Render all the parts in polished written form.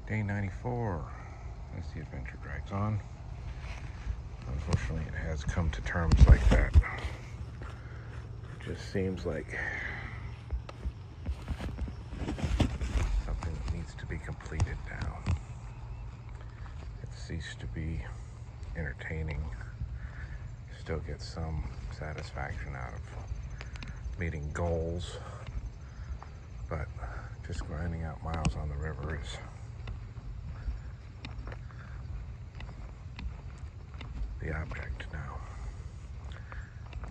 Day 94 as the adventure drags on. Unfortunately, it has come to terms like that. It just seems like something that needs to be completed now. It ceased to be entertaining. Still get some satisfaction out of meeting goals, but just grinding out miles on the river is the object now.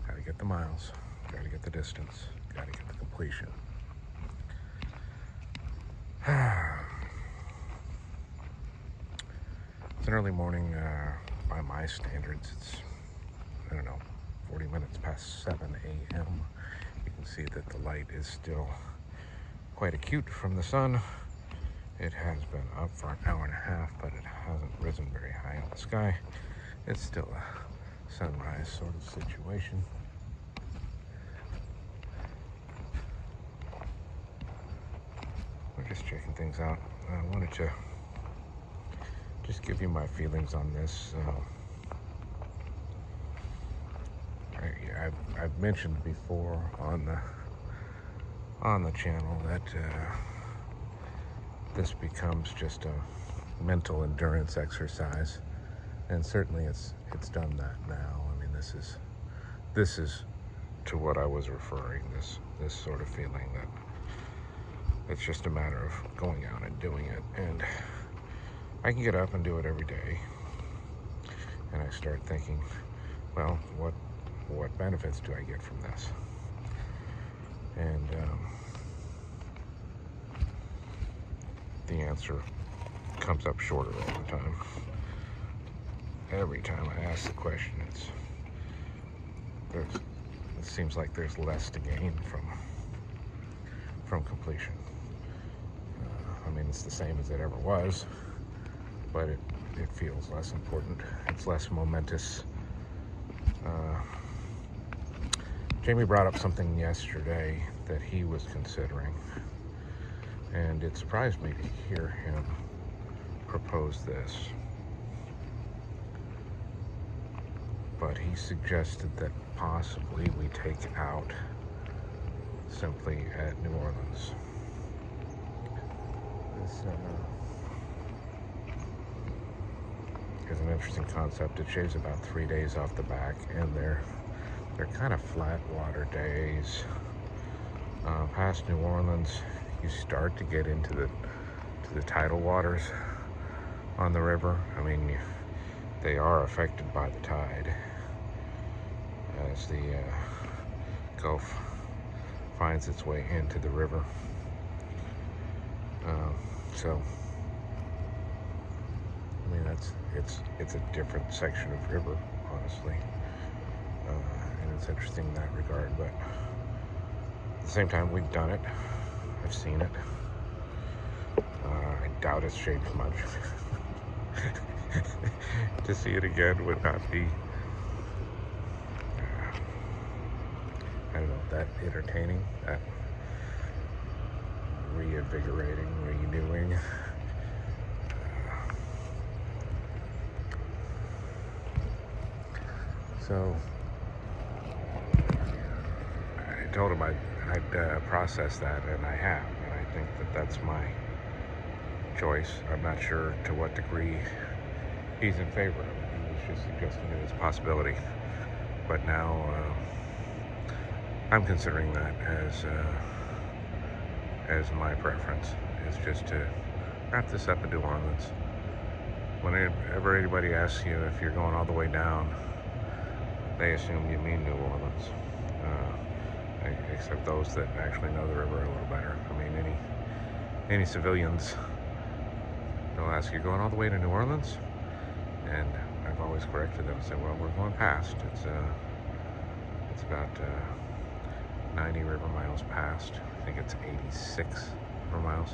Gotta get the miles, gotta get the distance, gotta get the completion. It's an early morning, by my standards. It's, 40 minutes past 7 a.m. You can see that the light is still quite acute from the sun. It has been up for an hour and a half, but it hasn't risen very high in the sky. It's still a sunrise sort of situation. We're just checking things out. I wanted to just give you my feelings on this. I've mentioned before on the channel that this becomes just a mental endurance exercise, and certainly it's done that now. I mean, this is to what I was referring. This sort of feeling that it's just a matter of going out and doing it, and I can get up and do it every day, and I start thinking, well, what benefits do I get from this? And the answer comes up shorter all the time. Every time I ask the question, it seems like there's less to gain from completion. I mean, it's the same as it ever was, but it feels less important. It's less momentous. Jamie brought up something yesterday that he was considering, and it surprised me to hear him propose this. But he suggested that possibly we take out simply at New Orleans. This is an interesting concept. It shaves about 3 days off the back, and they're kind of flat water days. Past New Orleans, you start to get into the tidal waters on the river. I mean, they are affected by the tide as the Gulf finds its way into the river. So, I mean, it's a different section of river, honestly. And it's interesting in that regard, but at the same time, we've done it. I've seen it. I doubt it's shaped much. To see it again would not be, I don't know, that entertaining, that reinvigorating, renewing. So I told him I'd process that, and I have, and I think that that's my choice. I'm not sure to what degree he's in favor of it. He was just suggesting it as a possibility, but now I'm considering that as my preference, is just to wrap this up in New Orleans. Whenever anybody asks you if you're going all the way down, they assume you mean New Orleans, except those that actually know the river a little better. I mean, any civilians, they'll ask, you're going all the way to New Orleans? And I've always corrected them and said, well, we're going past. It's about 90 river miles past. I think it's 86 river miles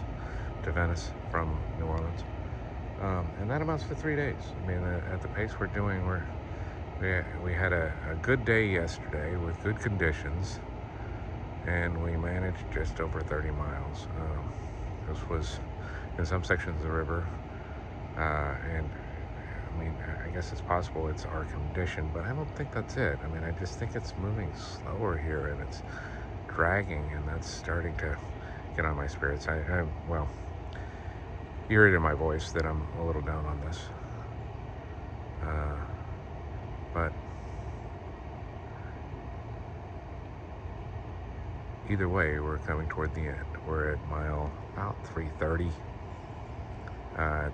to Venice from New Orleans. And that amounts to 3 days. I mean, at the pace we're doing, we had a good day yesterday with good conditions, and we managed just over 30 miles. It in some sections of the river. And I mean, I guess it's possible it's our condition, but I don't think that's it. I mean, I just think it's moving slower here, and it's dragging, and that's starting to get on my spirits. Well, you heard it in my voice that I'm a little down on this. But either way, we're coming toward the end. We're at mile about 330.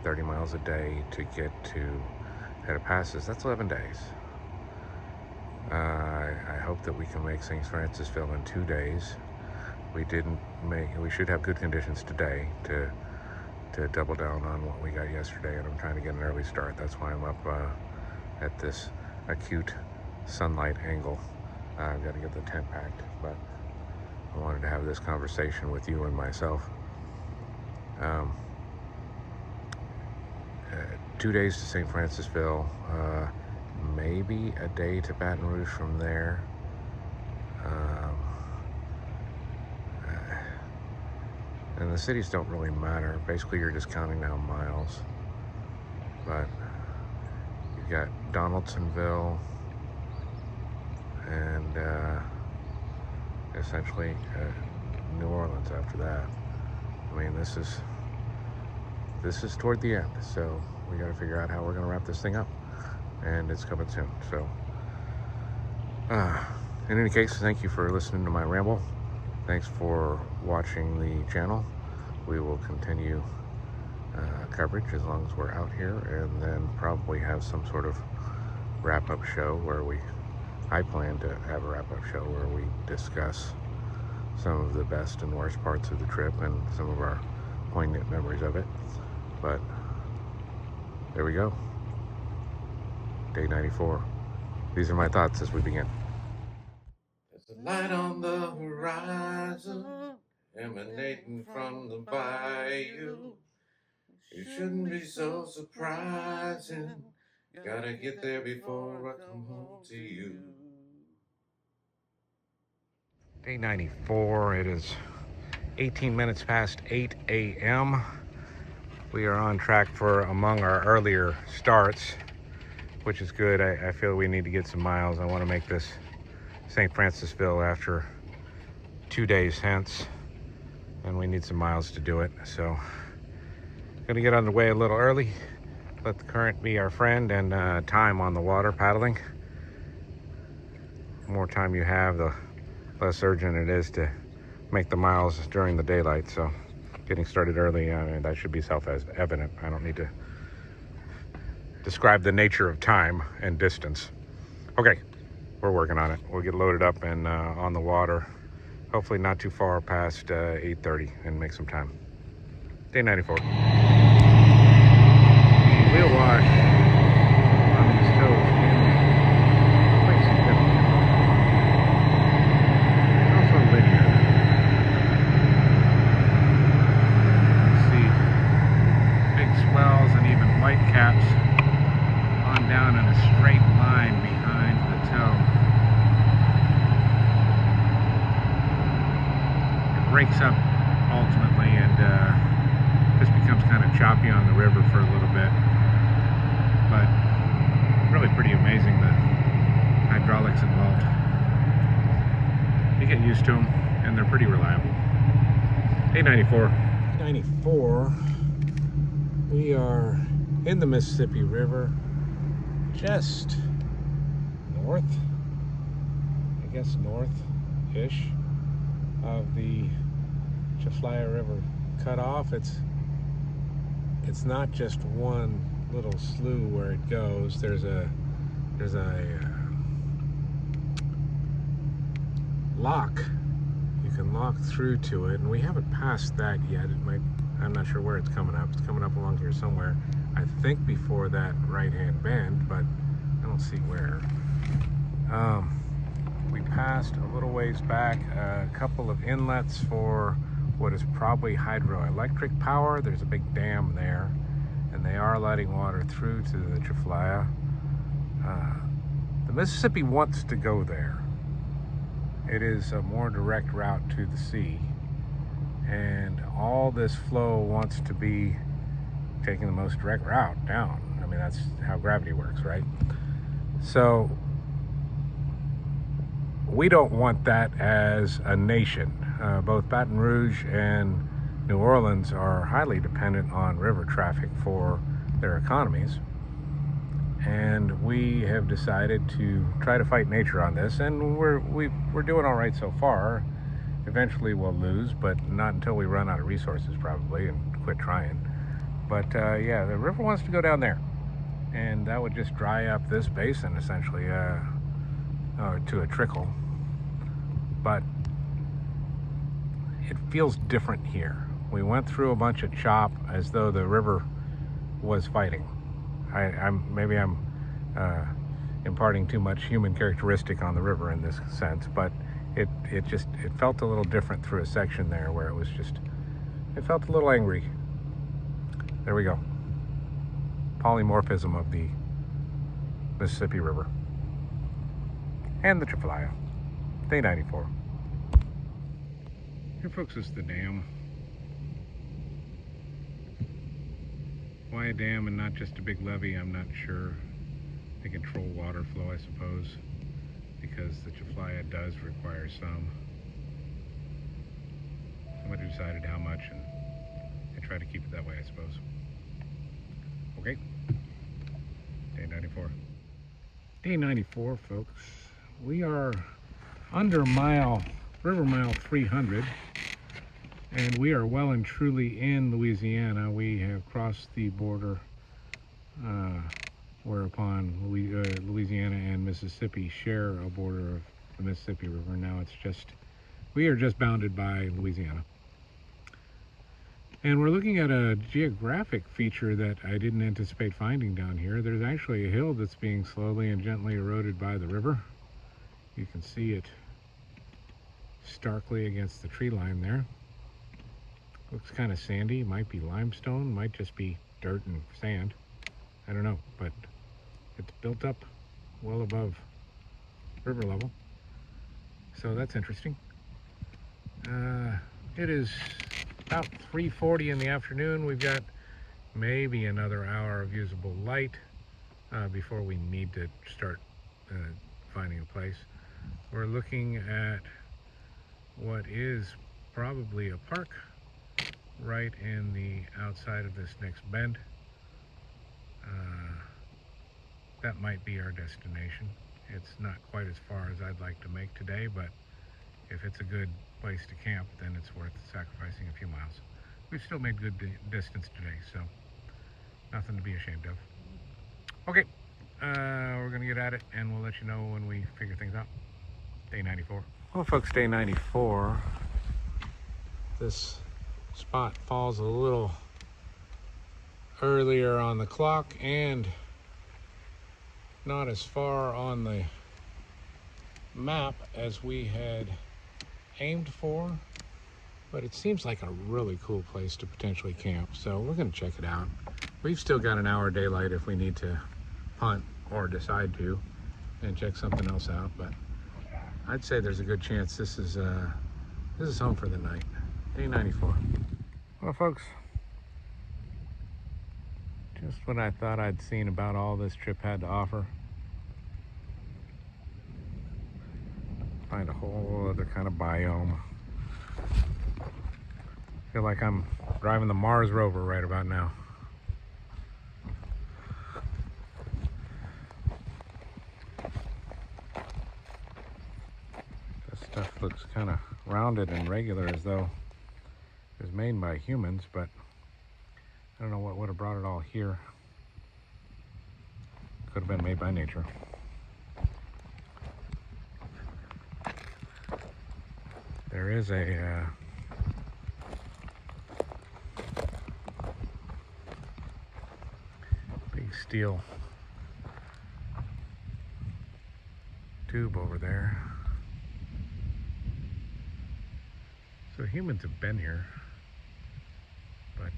30 miles a day to get to head of passes. That's 11 days. I hope that we can make St Francisville in 2 days. We should have good conditions today to double down on what we got yesterday, and I'm trying to get an early start. That's why I'm up at this acute sunlight angle. I've got to get the tent packed, but I wanted to have this conversation with you and myself. 2 days to St. Francisville, maybe a day to Baton Rouge from there. And the cities don't really matter. Basically, you're just counting down miles. But you've got Donaldsonville and essentially New Orleans after that. I mean, this is toward the end, so we got to figure out how we're going to wrap this thing up, and it's coming soon. So in any case, thank you for listening to my ramble. Thanks for watching the channel. We will continue coverage as long as we're out here, and then probably have some sort of wrap-up show where I plan to have a wrap-up show where we discuss some of the best and worst parts of the trip and some of our poignant memories of it. But there we go. Day 94. These are my thoughts as we begin. There's a light on the horizon, emanating from the bayou. It shouldn't be so surprising. Gotta get there before I come home to you. Day 94. It is 18 minutes past 8 a.m. We are on track for among our earlier starts, which is good. I feel we need to get some miles. I want to make this St. Francisville after 2 days hence, and we need some miles to do it. So gonna get underway a little early, let the current be our friend, and time on the water paddling. The more time you have, the less urgent it is to make the miles during the daylight. So getting started early, that should be self-evident. I don't need to describe the nature of time and distance. Okay, we're working on it. We'll get loaded up and on the water, hopefully not too far past 8:30, and make some time. Day 94. Wheel wash on these toes quite significant. It's also linear. Swells and even white caps on down in a straight line behind the toe. It breaks up ultimately, and just becomes kind of choppy on the river for a little bit, but really pretty amazing, the hydraulics involved. You get used to them, and they're pretty reliable. Day 94. 94. We are in the Mississippi River, just north, I guess north-ish of the Chaflaya River cutoff. It's not just one little slough where it goes. There's a lock. You can lock through to it, and we haven't passed that yet. I'm not sure where it's coming up. It's coming up along here somewhere. I think before that right-hand bend, but I don't see where. We passed a little ways back a couple of inlets for what is probably hydroelectric power. There's a big dam there, and they are letting water through to the Chaflaya. The Mississippi wants to go there. It is a more direct route to the sea, and all this flow wants to be taking the most direct route down. I mean, that's how gravity works, right? So we don't want that as a nation. Both Baton Rouge and New Orleans are highly dependent on river traffic for their economies. And we have decided to try to fight nature on this, and we're doing all right so far. Eventually we'll lose, but not until we run out of resources probably and quit trying. But yeah, the river wants to go down there, and that would just dry up this basin essentially to a trickle. But it feels different here. We went through a bunch of chop as though the river was fighting. Maybe I'm imparting too much human characteristic on the river in this sense, but it felt a little different through a section there where it felt a little angry. There we go. Polymorphism of the Mississippi River and the Chiflaya. Day 94. Here, folks, is the dam. Why a dam and not just a big levee, I'm not sure. They control water flow, I suppose, because the Chiflaya does require some. Somebody decided how much, and they try to keep it that way, I suppose. Okay. Day 94. Day 94, folks. We are under river mile 300. And we are well and truly in Louisiana. We have crossed the border, whereupon Louisiana and Mississippi share a border of the Mississippi River. Now we are just bounded by Louisiana. And we're looking at a geographic feature that I didn't anticipate finding down here. There's actually a hill that's being slowly and gently eroded by the river. You can see it starkly against the tree line there. Looks kind of sandy, might be limestone, might just be dirt and sand. I don't know, but it's built up well above river level. So that's interesting. It is about 3:40 in the afternoon. We've got maybe another hour of usable light before we need to start finding a place. We're looking at what is probably a park right in the outside of this next bend. That might be our destination. It's not quite as far as I'd like to make today, but if it's a good place to camp, then it's worth sacrificing a few miles. We've still made good distance today, so nothing to be ashamed of. Okay, we're gonna get at it, and we'll let you know when we figure things out. Day 94. Well, folks, day 94. This spot falls a little earlier on the clock and not as far on the map as we had aimed for, but it seems like a really cool place to potentially camp, so we're going to check it out. We've still got an hour daylight if we need to punt or decide to and check something else out, but I'd say there's a good chance this is home for the night. Day 94. Well, folks, just when I thought I'd seen about all this trip had to offer, find a whole other kind of biome. Feel like I'm driving the Mars rover right about now. This stuff looks kind of rounded and regular, as though it was made by humans, but I don't know what would have brought it all here. Could have been made by nature. There is a big steel tube over there. So humans have been here, but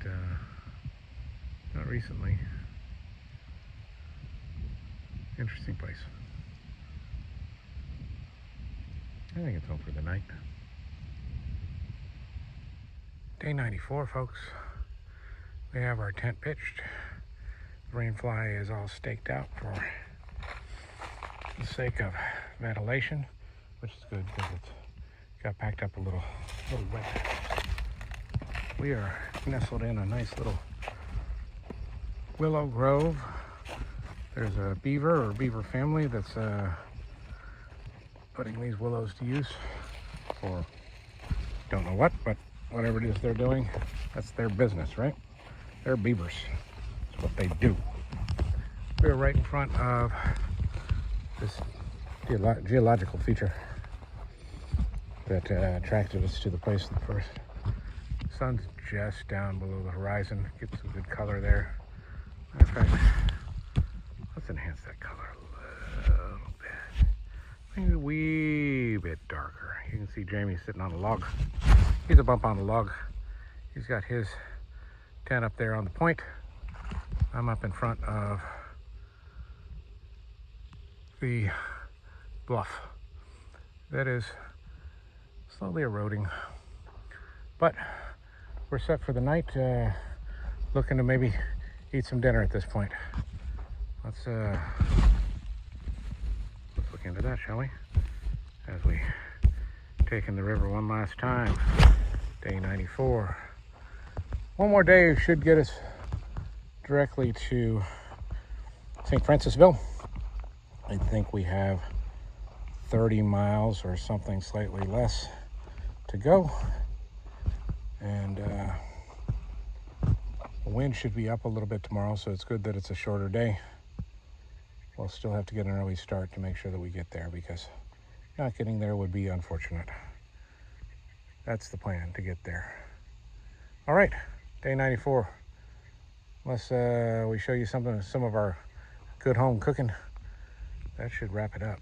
not recently. Interesting place. I think it's home for the night. Day 94, folks. We have our tent pitched. Rainfly is all staked out for the sake of ventilation, which is good because it's got packed up a little wet. We are nestled in a nice little willow grove. There's a beaver or beaver family that's putting these willows to use for don't know what, but whatever it is they're doing, that's their business, right? They're beavers. That's what they do. We're right in front of this geological feature that attracted us to the place first. Sun's just down below the horizon. Get some good color there. Matter of fact, let's enhance that color a little bit. Maybe a wee bit darker. You can see Jamie sitting on a log. He's a bump on the log. He's got his tent up there on the point. I'm up in front of the bluff that is slowly eroding, but we're set for the night. Looking to maybe eat some dinner at this point. Let's look into that, shall we? As we take in the river one last time. Day 94. One more day should get us directly to St Francisville. I think we have 30 miles or something slightly less to go. And the wind should be up a little bit tomorrow, so it's good that it's a shorter day. We'll still have to get an early start to make sure that we get there, because not getting there would be unfortunate. That's the plan, to get there. All right, day 94. Unless we show you some of our good home cooking, that should wrap it up.